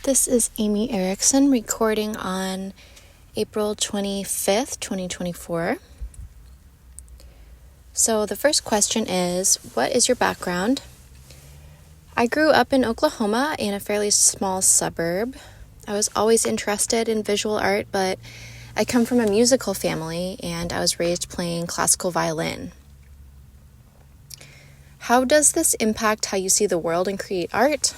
This is Amy Erickson recording on April 25th, 2024. So the first question is, what is your background? I grew up in Oklahoma in a fairly small suburb. I was always interested in visual art, but I come from a musical family and I was raised playing classical violin. How does this impact how you see the world and create art?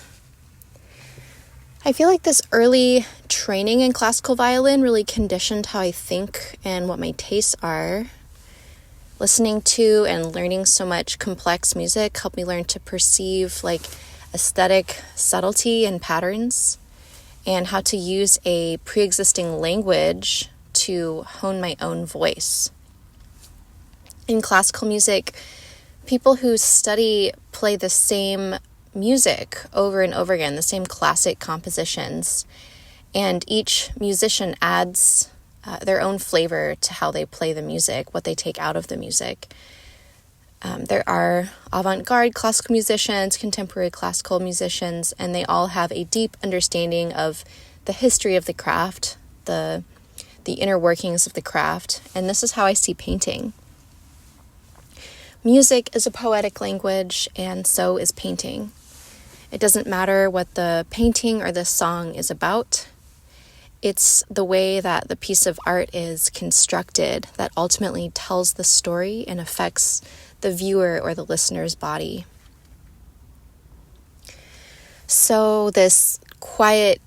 I feel like this early training in classical violin really conditioned how I think and what my tastes are. Listening to and learning so much complex music helped me learn to perceive aesthetic subtlety and patterns, and how to use a pre-existing language to hone my own voice. In classical music, people who study play the same music over and over again, the same classic compositions, and each musician adds their own flavor to how they play the music, what they take out of the music. There are avant-garde classical musicians, contemporary classical musicians, and they all have a deep understanding of the history of the craft, the inner workings of the craft, and this is how I see painting. Music is a poetic language, and so is painting. It doesn't matter what the painting or the song is about. It's the way that the piece of art is constructed that ultimately tells the story and affects the viewer or the listener's body. So this quiet,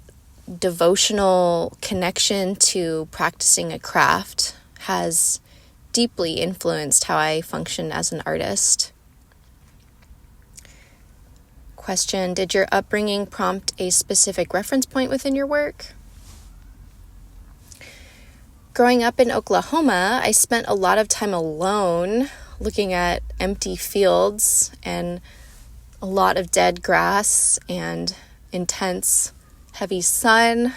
devotional connection to practicing a craft has deeply influenced how I function as an artist. Question, did your upbringing prompt a specific reference point within your work? Growing up in Oklahoma, I spent a lot of time alone looking at empty fields and a lot of dead grass and intense, heavy sun.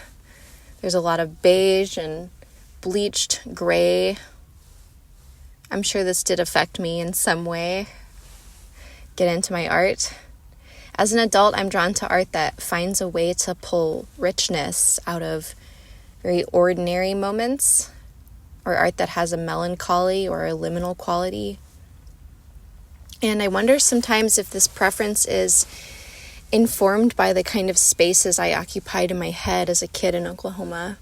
There's a lot of beige and bleached gray. I'm sure this did affect me in some way. Get into my art. As an adult, I'm drawn to art that finds a way to pull richness out of very ordinary moments, or art that has a melancholy or a liminal quality. And I wonder sometimes if this preference is informed by the kind of spaces I occupied in my head as a kid in Oklahoma.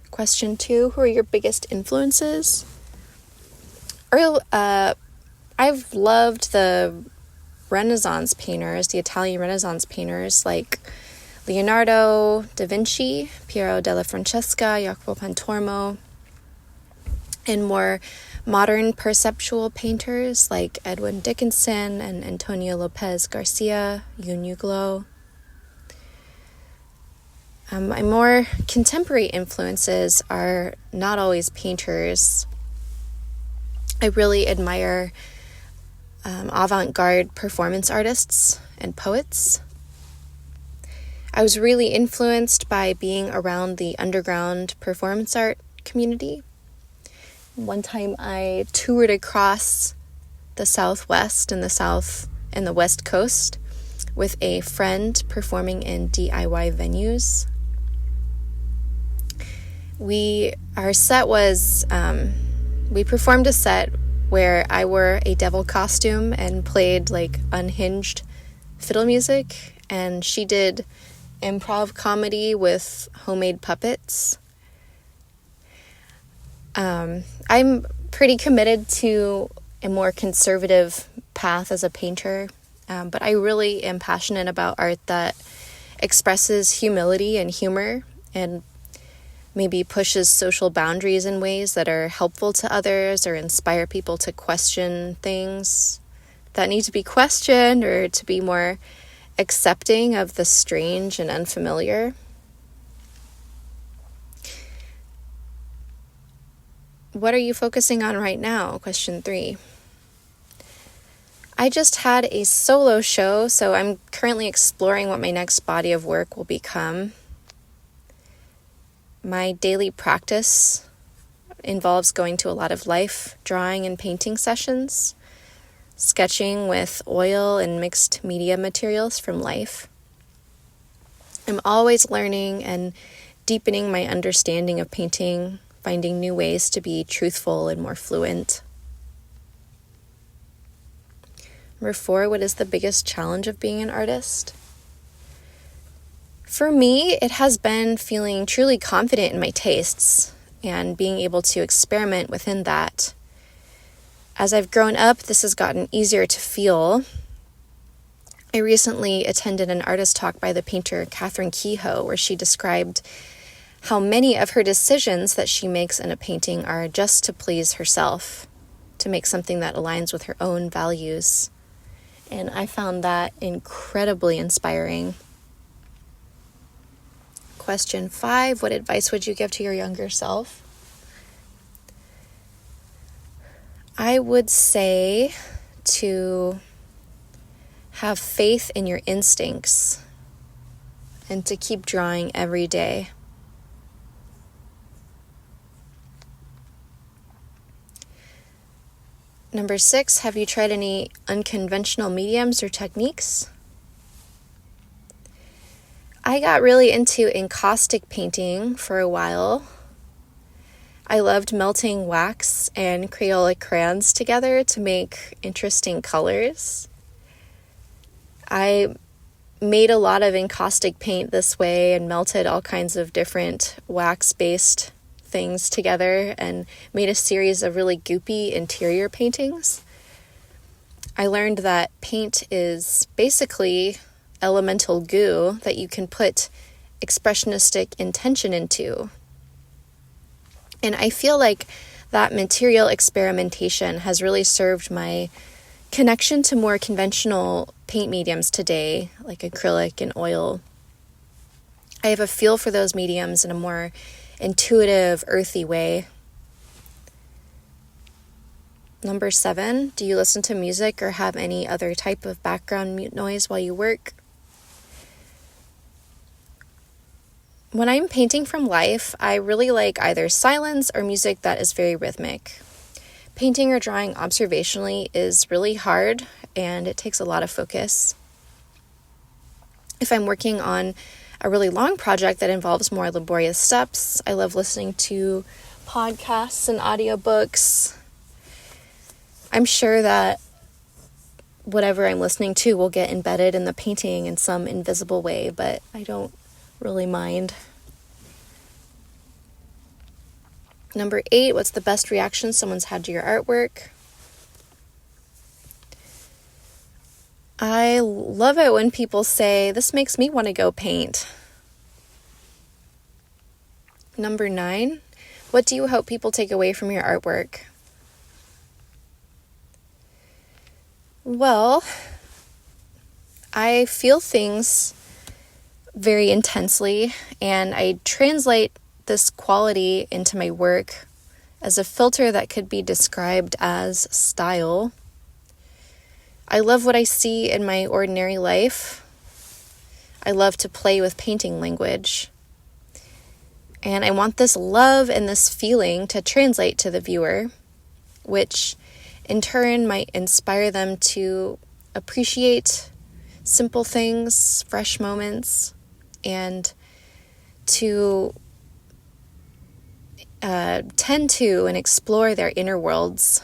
Question 2, who are your biggest influences? I've loved the Renaissance painters, the Italian Renaissance painters like Leonardo da Vinci, Piero della Francesca, Jacopo Pontormo, and more modern perceptual painters like Edwin Dickinson and Antonio Lopez Garcia, Uglo. My more contemporary influences are not always painters. I really admire avant-garde performance artists and poets. I was really influenced by being around the underground performance art community. One time I toured across the Southwest and the West Coast with a friend performing in DIY venues. We performed a set where I wore a devil costume and played unhinged fiddle music, and she did improv comedy with homemade puppets. I'm pretty committed to a more conservative path as a painter, but I really am passionate about art that expresses humility and humor and maybe pushes social boundaries in ways that are helpful to others or inspire people to question things that need to be questioned, or to be more accepting of the strange and unfamiliar. What are you focusing on right now? Question 3. I just had a solo show, so I'm currently exploring what my next body of work will become. My daily practice involves going to a lot of life drawing and painting sessions, sketching with oil and mixed media materials from life. I'm always learning and deepening my understanding of painting, finding new ways to be truthful and more fluent. Number 4, what is the biggest challenge of being an artist? For me, it has been feeling truly confident in my tastes and being able to experiment within that. As I've grown up, this has gotten easier to feel. I recently attended an artist talk by the painter Catherine Kehoe, where she described how many of her decisions that she makes in a painting are just to please herself, to make something that aligns with her own values. And I found that incredibly inspiring. Question 5, what advice would you give to your younger self? I would say to have faith in your instincts and to keep drawing every day. Number 6, have you tried any unconventional mediums or techniques? I got really into encaustic painting for a while. I loved melting wax and Crayola crayons together to make interesting colors. I made a lot of encaustic paint this way and melted all kinds of different wax-based things together and made a series of really goopy interior paintings. I learned that paint is basically elemental goo that you can put expressionistic intention into. And I feel like that material experimentation has really served my connection to more conventional paint mediums today, like acrylic and oil. I have a feel for those mediums in a more intuitive, earthy way. Number 7, do you listen to music or have any other type of background noise while you work? When I'm painting from life, I really like either silence or music that is very rhythmic. Painting or drawing observationally is really hard and it takes a lot of focus. If I'm working on a really long project that involves more laborious steps, I love listening to podcasts and audiobooks. I'm sure that whatever I'm listening to will get embedded in the painting in some invisible way, but I don't really mind. Number 8, what's the best reaction someone's had to your artwork? I love it when people say, this makes me want to go paint. Number 9, what do you hope people take away from your artwork? Well, I feel things very intensely, and I translate this quality into my work as a filter that could be described as style. I love what I see in my ordinary life. I love to play with painting language. And I want this love and this feeling to translate to the viewer, which in turn might inspire them to appreciate simple things, fresh moments, and to tend to and explore their inner worlds